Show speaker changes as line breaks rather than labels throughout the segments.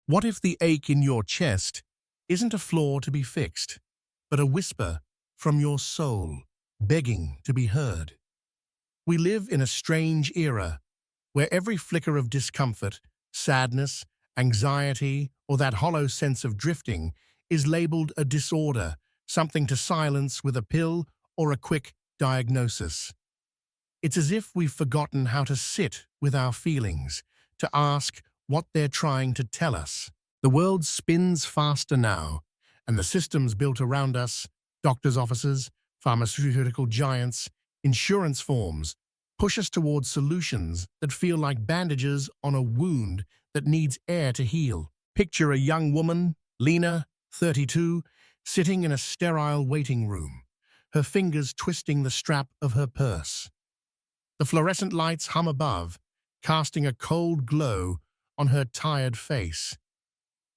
What if the ache in your chest isn't a flaw to be fixed, but a whisper from your soul begging to be heard? We live in a strange era where every flicker of discomfort, sadness, anxiety, or that hollow sense of drifting is labeled a disorder, something to silence with a pill or a quick diagnosis. It's as if we've forgotten how to sit with our feelings, to ask what they're trying to tell us. The world spins faster now, and the systems built around us, doctors' offices, pharmaceutical giants, insurance forms, push us towards solutions that feel like bandages on a wound that needs air to heal. Picture a young woman, Lena, 32, sitting in a sterile waiting room, her fingers twisting the strap of her purse. The fluorescent lights hum above, casting a cold glow on her tired face.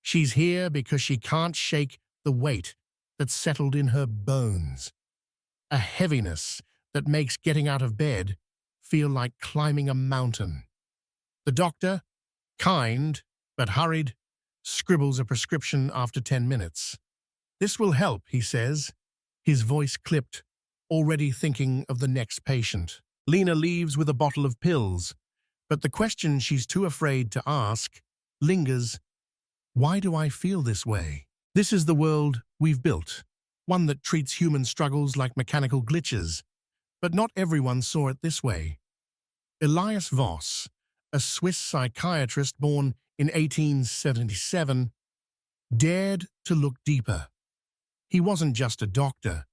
She's here because she can't shake the weight that's settled in her bones, a heaviness that makes getting out of bed feel like climbing a mountain. The doctor, kind but hurried, scribbles a prescription after 10 minutes. "This will help," he says, his voice clipped, already thinking of the next patient. Lena leaves with a bottle of pills, but the question she's too afraid to ask lingers. Why do I feel this way? This is the world we've built, one that treats human struggles like mechanical glitches, but not everyone saw it this way. Elias Voss, a Swiss psychiatrist born in 1877, dared to look deeper. He wasn't just a doctor,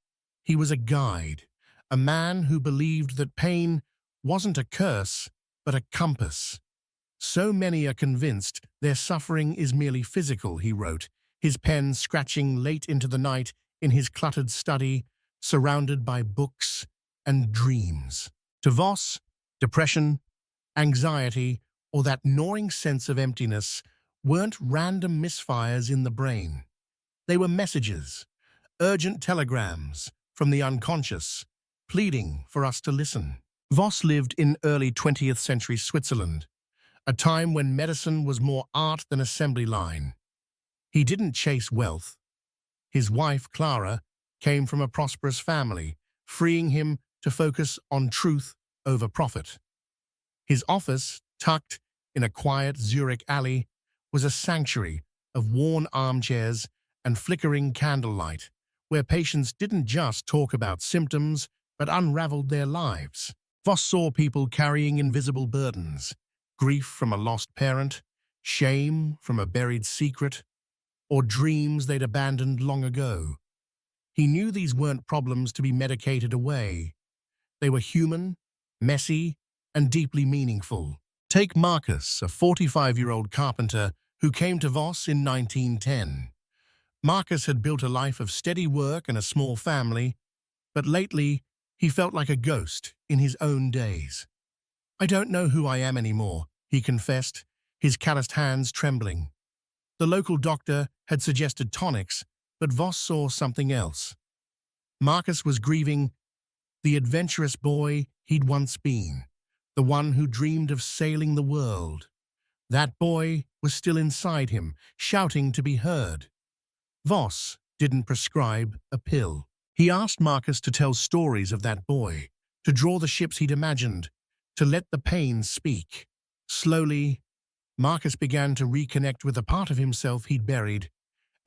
he was a guide, a man who believed that pain wasn't a curse, but a compass. So many are convinced their suffering is merely physical, he wrote, his pen scratching late into the night in his cluttered study, surrounded by books and dreams. To Voss, depression, anxiety, or that gnawing sense of emptiness weren't random misfires in the brain. They were messages, urgent telegrams from the unconscious, pleading for us to listen. Voss lived in early 20th century Switzerland, a time when medicine was more art than assembly line. He didn't chase wealth. His wife, Clara, came from a prosperous family, freeing him to focus on truth over profit. His office, tucked in a quiet Zurich alley, was a sanctuary of worn armchairs and flickering candlelight, where patients didn't just talk about symptoms, but unraveled their lives. Voss saw people carrying invisible burdens, grief from a lost parent, shame from a buried secret, or dreams they'd abandoned long ago. He knew these weren't problems to be medicated away. They were human, messy, and deeply meaningful. Take Marcus, a 45-year-old carpenter who came to Voss in 1910. Marcus had built a life of steady work and a small family, but lately he felt like a ghost in his own days. "I don't know who I am anymore," he confessed, his calloused hands trembling. The local doctor had suggested tonics, but Voss saw something else. Marcus was grieving the adventurous boy he'd once been, the one who dreamed of sailing the world. That boy was still inside him, shouting to be heard. Voss didn't prescribe a pill. He asked Marcus to tell stories of that boy, to draw the ships he'd imagined, to let the pain speak. Slowly, Marcus began to reconnect with a part of himself he'd buried,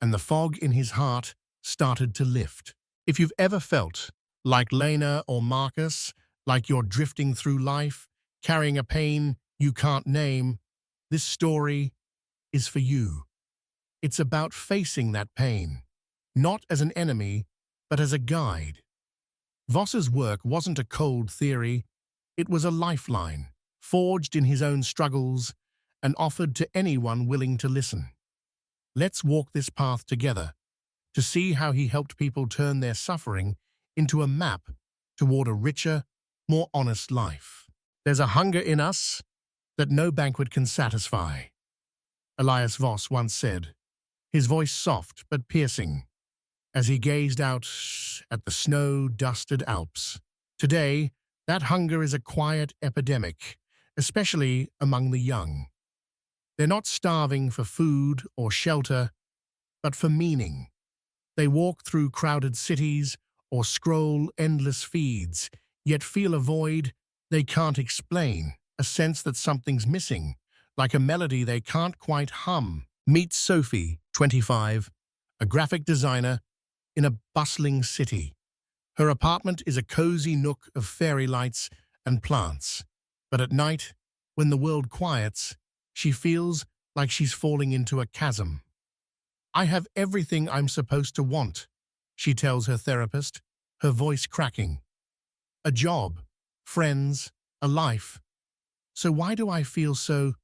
and the fog in his heart started to lift. If you've ever felt like Lena or Marcus, like you're drifting through life, carrying a pain you can't name, this story is for you. It's about facing that pain, not as an enemy, but as a guide. Voss's work wasn't a cold theory, it was a lifeline, forged in his own struggles and offered to anyone willing to listen. Let's walk this path together, to see how he helped people turn their suffering into a map toward a richer, more honest life. There's a hunger in us that no banquet can satisfy, Elias Voss once said, his voice soft but piercing, as he gazed out at the snow-dusted Alps. Today, that hunger is a quiet epidemic, especially among the young. They're not starving for food or shelter, but for meaning. They walk through crowded cities or scroll endless feeds, yet feel a void they can't explain, a sense that something's missing, like a melody they can't quite hum. Meet Sophie, 25, a graphic designer in a bustling city. Her apartment is a cozy nook of fairy lights and plants. But at night, when the world quiets, she feels like she's falling into a chasm. "I have everything I'm supposed to want," she tells her therapist, her voice cracking. "A job, friends, a life. So why do I feel so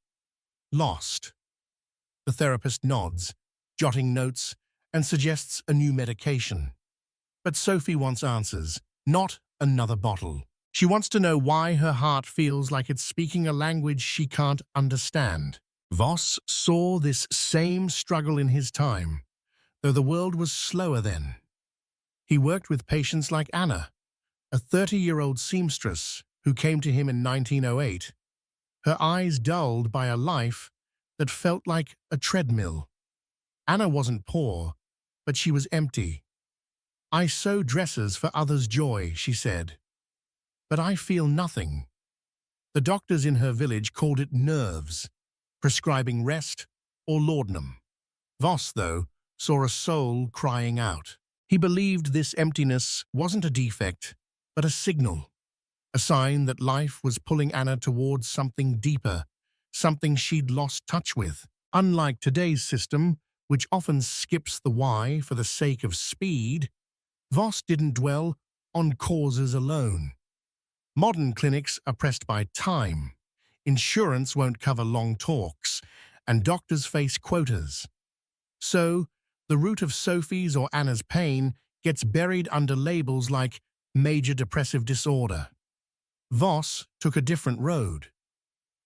lost?" The therapist nods, jotting notes, and suggests a new medication. But Sophie wants answers, not another bottle. She wants to know why her heart feels like it's speaking a language she can't understand. Voss saw this same struggle in his time, though the world was slower then. He worked with patients like Anna, a 30-year-old seamstress who came to him in 1908, her eyes dulled by a life that felt like a treadmill. Anna wasn't poor, but she was empty. "I sew dresses for others' joy," she said, "but I feel nothing." The doctors in her village called it nerves, prescribing rest or laudanum. Voss, though, saw a soul crying out. He believed this emptiness wasn't a defect, but a signal, a sign that life was pulling Anna towards something deeper, something she'd lost touch with. Unlike today's system, which often skips the why for the sake of speed, Voss didn't dwell on causes alone. Modern clinics are pressed by time. Insurance won't cover long talks, and doctors face quotas. So, the root of Sophie's or Anna's pain gets buried under labels like major depressive disorder. Voss took a different road.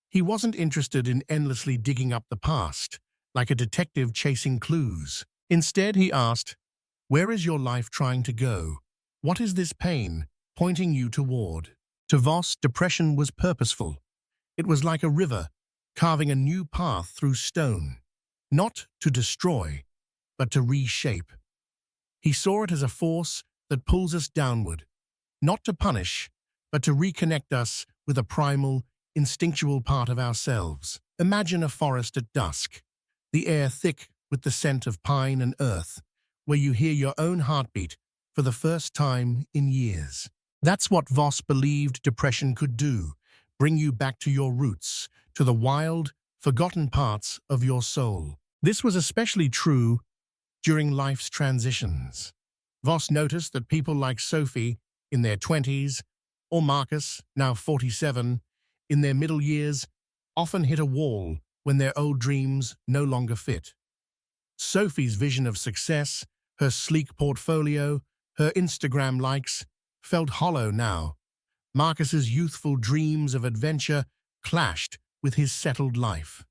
He wasn't interested in endlessly digging up the past, like a detective chasing clues. Instead, he asked, "Where is your life trying to go? What is this pain pointing you toward?" To Voss, depression was purposeful. It was like a river, carving a new path through stone, not to destroy, but to reshape. He saw it as a force that pulls us downward, not to punish, but to reconnect us with a primal, instinctual part of ourselves. Imagine a forest at dusk, the air thick with the scent of pine and earth, where you hear your own heartbeat for the first time in years. That's what Voss believed depression could do, bring you back to your roots, to the wild, forgotten parts of your soul. This was especially true during life's transitions. Voss noticed that people like Sophie, in their 20s, or Marcus, now 47, in their middle years, often hit a wall when their old dreams no longer fit. Sophie's vision of success, her sleek portfolio, her Instagram likes, felt hollow now. Marcus's youthful dreams of adventure clashed with his settled life.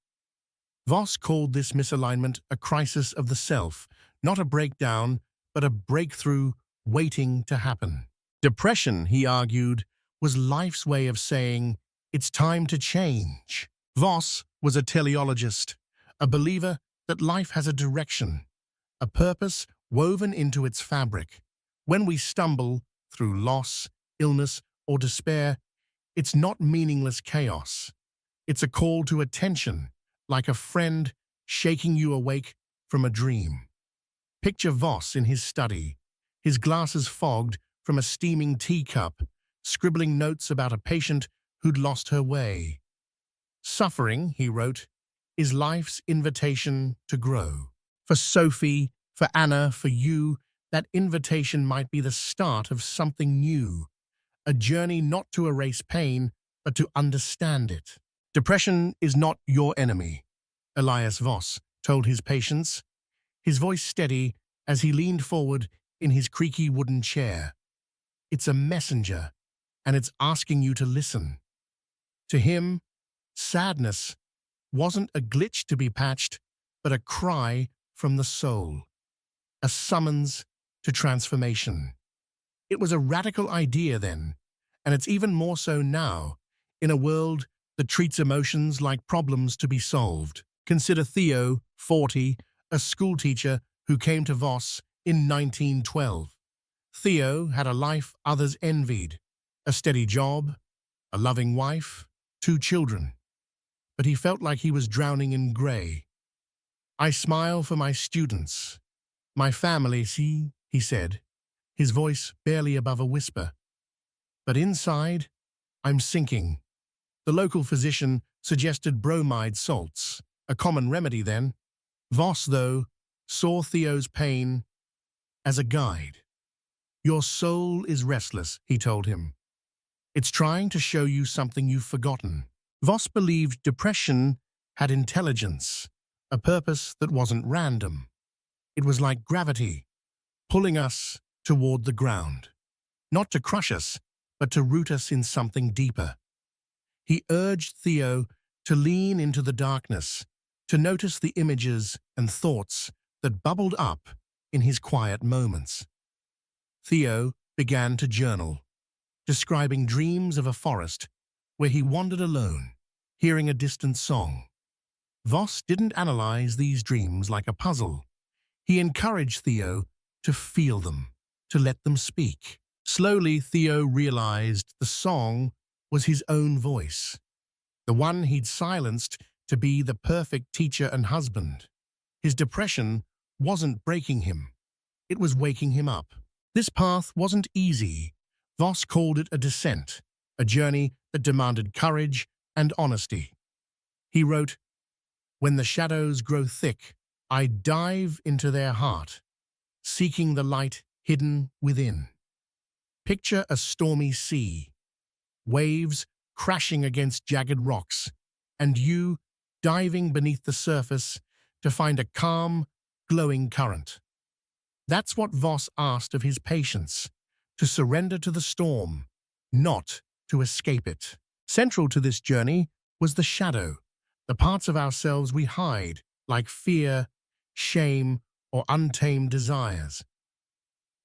Voss called this misalignment a crisis of the self, not a breakdown, but a breakthrough waiting to happen. Depression, he argued, was life's way of saying, "It's time to change." Voss was a teleologist, a believer that life has a direction, a purpose woven into its fabric. When we stumble through loss, illness, or despair, it's not meaningless chaos. It's a call to attention, like a friend shaking you awake from a dream. Picture Voss in his study, his glasses fogged from a steaming teacup, scribbling notes about a patient who'd lost her way. "Suffering," he wrote, "is life's invitation to grow." For Sophie, for Anna, for you, that invitation might be the start of something new, a journey not to erase pain, but to understand it. Depression is not your enemy, Elias Voss told his patients, his voice steady as he leaned forward in his creaky wooden chair. It's a messenger, and it's asking you to listen. To him, sadness wasn't a glitch to be patched, but a cry from the soul, a summons to transformation. It was a radical idea then, and it's even more so now, in a world that treats emotions like problems to be solved. Consider Theo, 40, a schoolteacher who came to Voss in 1912. Theo had a life others envied, a steady job, a loving wife, 2 children. But he felt like he was drowning in grey. "I smile for my students, my family, see," he said, his voice barely above a whisper. "But inside, I'm sinking." The local physician suggested bromide salts, a common remedy then. Voss, though, saw Theo's pain as a guide. "Your soul is restless," he told him. "It's trying to show you something you've forgotten." Voss believed depression had intelligence, a purpose that wasn't random. It was like gravity, pulling us toward the ground, not to crush us, but to root us in something deeper. He urged Theo to lean into the darkness, to notice the images and thoughts that bubbled up in his quiet moments. Theo began to journal, describing dreams of a forest where he wandered alone, hearing a distant song. Voss didn't analyze these dreams like a puzzle. He encouraged Theo to feel them, to let them speak. Slowly, Theo realized the song was his own voice, the one he'd silenced to be the perfect teacher and husband. His depression wasn't breaking him. It was waking him up. This path wasn't easy. Voss called it a descent, a journey that demanded courage and honesty. He wrote, "When the shadows grow thick, I dive into their heart, seeking the light hidden within. Picture a stormy sea, waves crashing against jagged rocks, and you diving beneath the surface to find a calm, glowing current." That's what Voss asked of his patients, to surrender to the storm, not to escape it. Central to this journey was the shadow, the parts of ourselves we hide, like fear, shame, or untamed desires.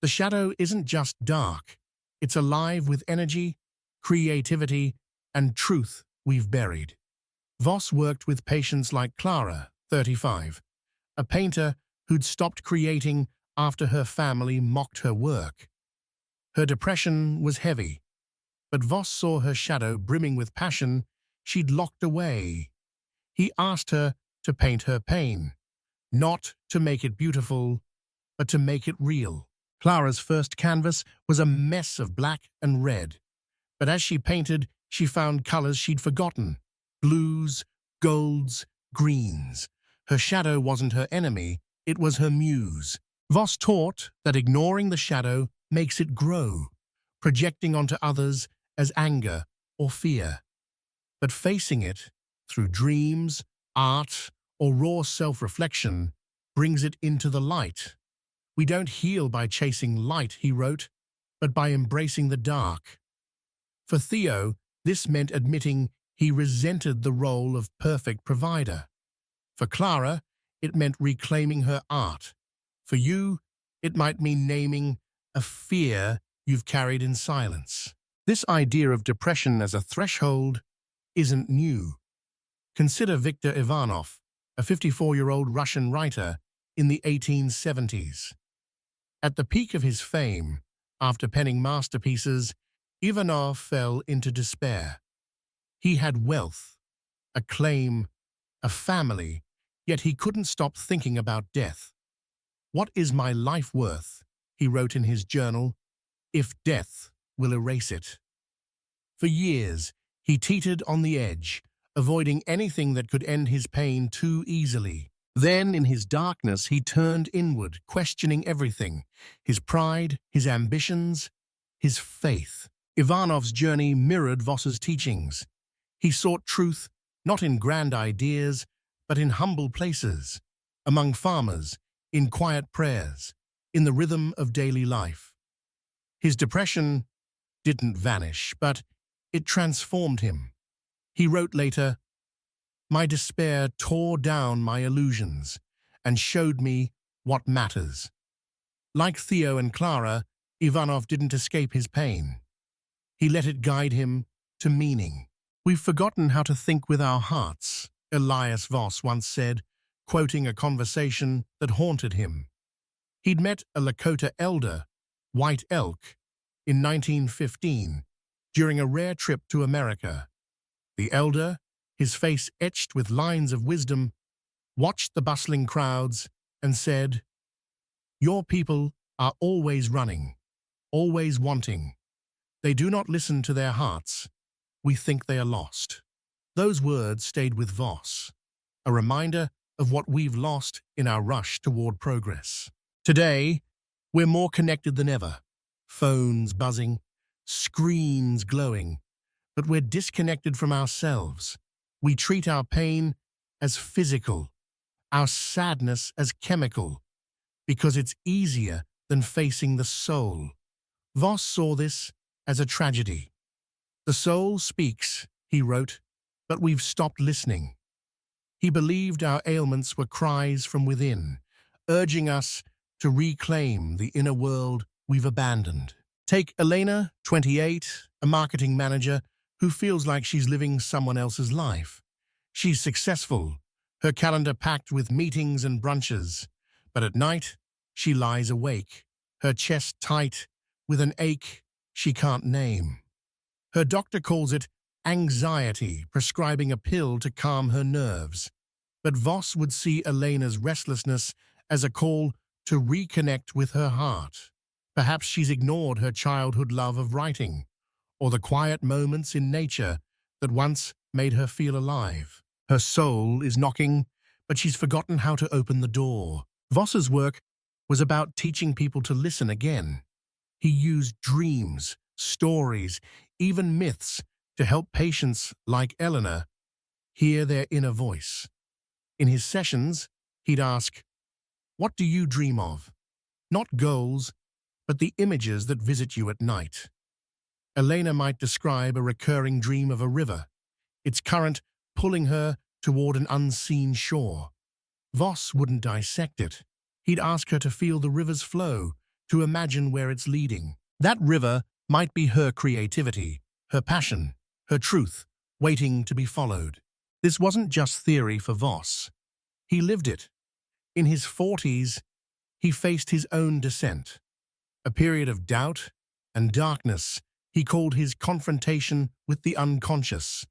The shadow isn't just dark, it's alive with energy, creativity, and truth we've buried. Voss worked with patients like Clara, 35, a painter who'd stopped creating after her family mocked her work. Her depression was heavy, but Voss saw her shadow brimming with passion she'd locked away. He asked her to paint her pain, not to make it beautiful, but to make it real. Clara's first canvas was a mess of black and red, but as she painted, she found colors she'd forgotten: blues, golds, greens. Her shadow wasn't her enemy, it was her muse. Voss taught that ignoring the shadow makes it grow, projecting onto others as anger or fear. But facing it through dreams, art, or raw self-reflection brings it into the light. "We don't heal by chasing light," he wrote, "but by embracing the dark." For Theo, this meant admitting he resented the role of perfect provider. For Clara, it meant reclaiming her art. For you, it might mean naming a fear you've carried in silence. This idea of depression as a threshold isn't new. Consider Viktor Ivanov, a 54-year-old Russian writer in the 1870s. At the peak of his fame, after penning masterpieces, Ivanov fell into despair. He had wealth, acclaim, a family, yet he couldn't stop thinking about death. "What is my life worth?" he wrote in his journal, "if death will erase it?" For years, he teetered on the edge, avoiding anything that could end his pain too easily. Then, in his darkness, he turned inward, questioning everything: his pride, his ambitions, his faith. Ivanov's journey mirrored Voss's teachings. He sought truth not in grand ideas, but in humble places, among farmers, in quiet prayers, in the rhythm of daily life. His depression didn't vanish, but it transformed him. He wrote later, "My despair tore down my illusions and showed me what matters." Like Theo and Clara, Ivanov didn't escape his pain. He let it guide him to meaning. We've forgotten how to think with our hearts. Elias Voss once said, quoting a conversation that haunted him. He'd met a Lakota elder, White Elk, in 1915 during a rare trip to America. The elder, his face etched with lines of wisdom, watched the bustling crowds and said, "Your people are always running, always wanting. They do not listen to their hearts. We think they are lost." Those words stayed with Voss, a reminder of what we've lost in our rush toward progress. Today, we're more connected than ever. Phones buzzing, screens glowing, but we're disconnected from ourselves. We treat our pain as physical, our sadness as chemical, because it's easier than facing the soul. Voss saw this as a tragedy. The soul speaks, he wrote, but we've stopped listening. He believed our ailments were cries from within, urging us to reclaim the inner world we've abandoned. Take Elena, 28, a marketing manager who feels like she's living someone else's life. She's successful, her calendar packed with meetings and brunches, but at night, she lies awake, her chest tight with an ache she can't name. Her doctor calls it anxiety, prescribing a pill to calm her nerves. But Voss would see Elena's restlessness as a call to reconnect with her heart. Perhaps she's ignored her childhood love of writing, or the quiet moments in nature that once made her feel alive. Her soul is knocking, but she's forgotten how to open the door. Voss's work was about teaching people to listen again. He used dreams, stories, even myths to help patients like Eleanor hear their inner voice. In his sessions, he'd ask, "What do you dream of?" Not goals, but the images that visit you at night. Elena might describe a recurring dream of a river, its current pulling her toward an unseen shore. Voss wouldn't dissect it. He'd ask her to feel the river's flow, to imagine where it's leading. That river might be her creativity, her passion, her truth, waiting to be followed. This wasn't just theory for Voss. He lived it. In his 40s, he faced his own descent. A period of doubt and darkness he called his confrontation with the unconscious.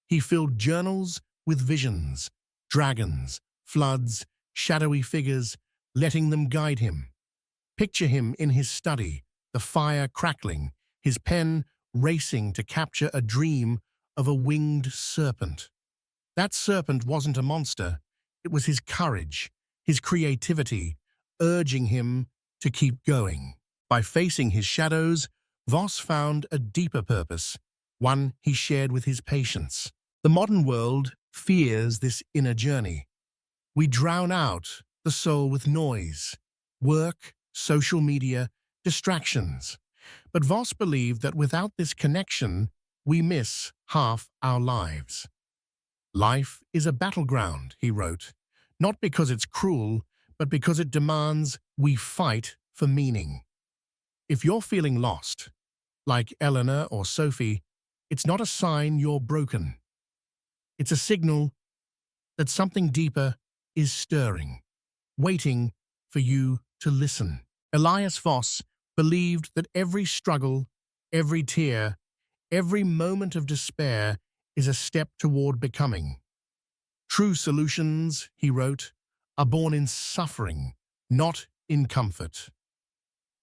He filled journals with visions, dragons, floods, shadowy figures, letting them guide him. Picture him in his study, the fire crackling, his pen racing to capture a dream of a winged serpent. That serpent wasn't a monster. It was his courage, his creativity, urging him to keep going. By facing his shadows, Voss found a deeper purpose, one he shared with his patients. The modern world fears this inner journey. We drown out the soul with noise, work, social media, distractions. But Voss believed that without this connection, we miss half our lives. Life is a battleground, he wrote, not because it's cruel, but because it demands we fight for meaning. If you're feeling lost, like Eleanor or Sophie, it's not a sign you're broken. It's a signal that something deeper is stirring, waiting for you to listen. Elias Voss believed that every struggle, every tear, every moment of despair is a step toward becoming. True solutions, he wrote, are born in suffering, not in comfort.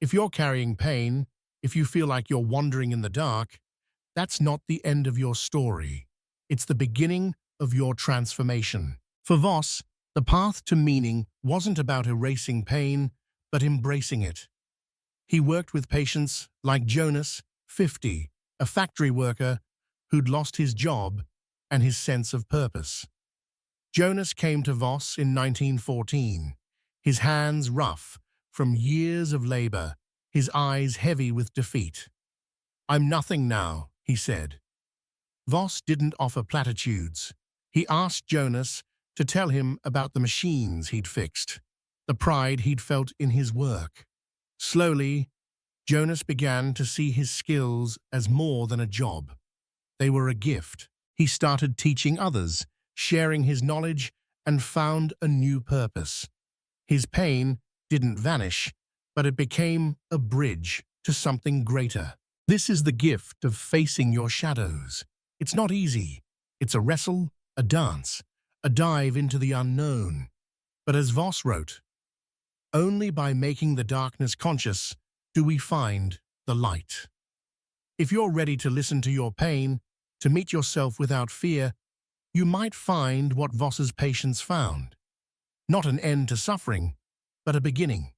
If you're carrying pain, if you feel like you're wandering in the dark, that's not the end of your story. It's the beginning of your transformation. For Voss, the path to meaning wasn't about erasing pain, but embracing it. He worked with patients like Jonas, 50, a factory worker who'd lost his job and his sense of purpose. Jonas came to Voss in 1914, his hands rough from years of labor, his eyes heavy with defeat. "I'm nothing now," he said. Voss didn't offer platitudes. He asked Jonas to tell him about the machines he'd fixed, the pride he'd felt in his work. Slowly, Jonas began to see his skills as more than a job. They were a gift. He started teaching others, sharing his knowledge, and found a new purpose. His pain didn't vanish, but it became a bridge to something greater. This is the gift of facing your shadows. It's not easy. It's a wrestle, a dance, a dive into the unknown. But as Voss wrote, only by making the darkness conscious do we find the light. If you're ready to listen to your pain, to meet yourself without fear, you might find what Voss's patience found. Not an end to suffering, but a beginning.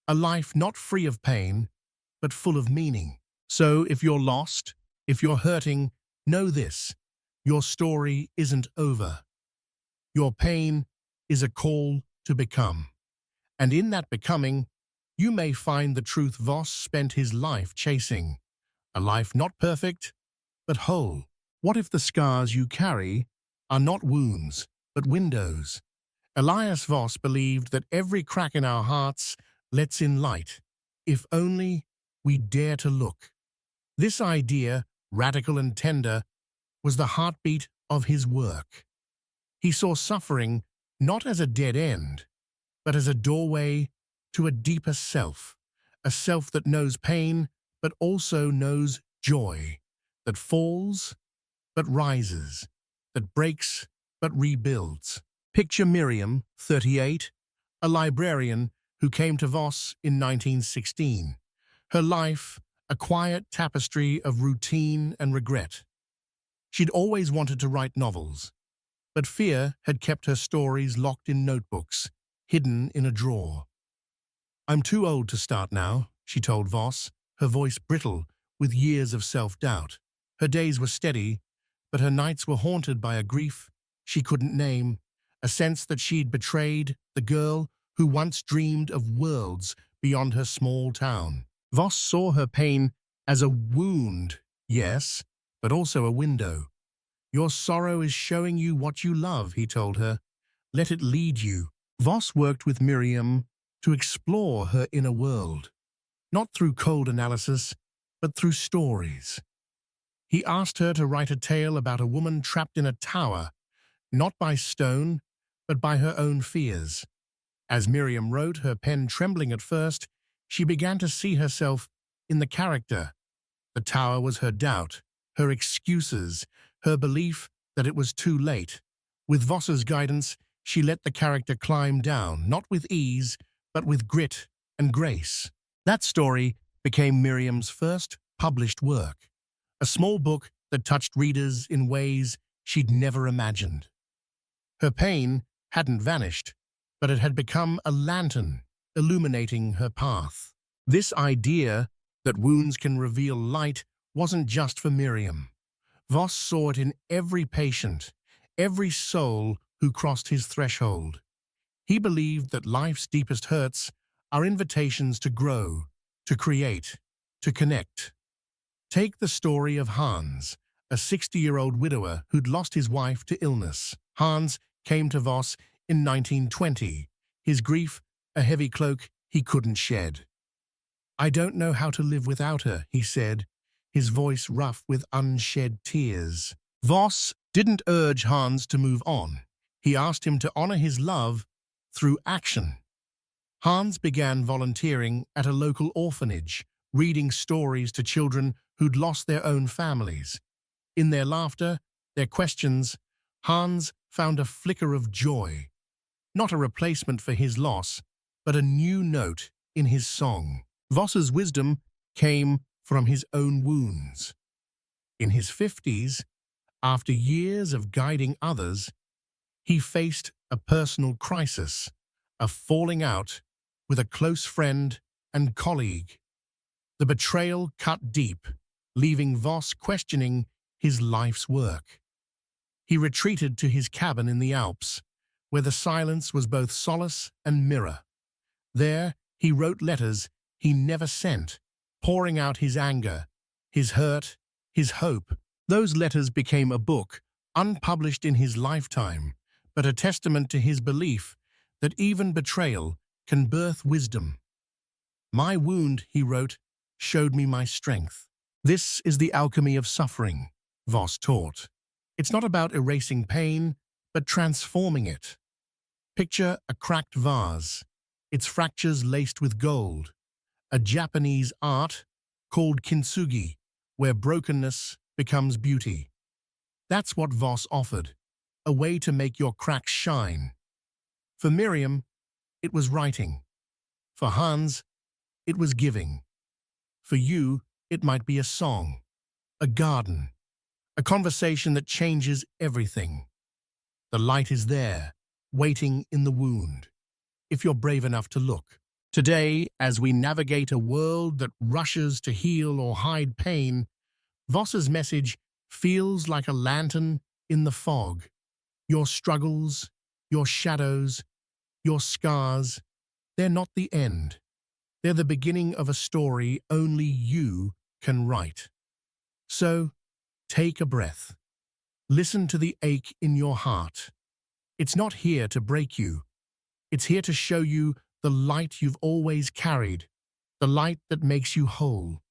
A life not free of pain, but full of meaning. So if you're lost, if you're hurting, know this: your story isn't over. Your pain is a call to become. And in that becoming, you may find the truth Voss spent his life chasing. A life not perfect, but whole. What if the scars you carry are not wounds, but windows? Elias Voss believed that every crack in our hearts lets in light, if only we dare to look. This idea, radical and tender, was the heartbeat of his work. He saw suffering not as a dead end, but as a doorway to a deeper self, a self that knows pain, but also knows joy, that falls, but rises, that breaks, but rebuilds. Picture Miriam, 38, a librarian who came to Voss in 1916. Her life, a quiet tapestry of routine and regret. She'd always wanted to write novels, but fear had kept her stories locked in notebooks, hidden in a drawer. "I'm too old to start now," she told Voss, her voice brittle with years of self-doubt. Her days were steady, but her nights were haunted by a grief she couldn't name, a sense that she'd betrayed the girl who once dreamed of worlds beyond her small town. Voss saw her pain as a wound, yes, but also a window. "Your sorrow is showing you what you love," he told her. "Let it lead you." Voss worked with Miriam to explore her inner world, not through cold analysis, but through stories. He asked her to write a tale about a woman trapped in a tower, not by stone, but by her own fears. As Miriam wrote, her pen trembling at first, she began to see herself in the character. The tower was her doubt, her excuses, her belief that it was too late. With Voss's guidance, she let the character climb down, not with ease, but with grit and grace. That story became Miriam's first published work, a small book that touched readers in ways she'd never imagined. Her pain hadn't vanished, but it had become a lantern illuminating her path. This idea that wounds can reveal light wasn't just for Miriam. Voss saw it in every patient, every soul who crossed his threshold. He believed that life's deepest hurts are invitations to grow, to create, to connect. Take the story of Hans, a 60-year-old widower who'd lost his wife to illness. Hans came to Voss in 1920, his grief a heavy cloak he couldn't shed. "I don't know how to live without her," he said, his voice rough with unshed tears. Voss didn't urge Hans to move on. He asked him to honor his love through action. Hans began volunteering at a local orphanage, reading stories to children who'd lost their own families. In their laughter, their questions, Hans found a flicker of joy, not a replacement for his loss, but a new note in his song. Voss's wisdom came from his own wounds. In his 50s, after years of guiding others, he faced a personal crisis, a falling out with a close friend and colleague. The betrayal cut deep, leaving Voss questioning his life's work. He retreated to his cabin in the Alps, where the silence was both solace and mirror. There, he wrote letters he never sent, pouring out his anger, his hurt, his hope. Those letters became a book, unpublished in his lifetime, but a testament to his belief that even betrayal can birth wisdom. "My wound," he wrote, "showed me my strength." This is the alchemy of suffering, Voss taught. It's not about erasing pain, but transforming it. Picture a cracked vase, its fractures laced with gold, a Japanese art called kintsugi, where brokenness becomes beauty. That's what Voss offered, a way to make your cracks shine. For Miriam, it was writing. For Hans, it was giving. For you, it might be a song, a garden, a conversation that changes everything. The light is there, waiting in the wound, if you're brave enough to look. Today, as we navigate a world that rushes to heal or hide pain, Voss's message feels like a lantern in the fog. Your struggles, your shadows, your scars, they're not the end. They're the beginning of a story only you can write. So, take a breath. Listen to the ache in your heart. It's not here to break you. It's here to show you the light you've always carried, the light that makes you whole.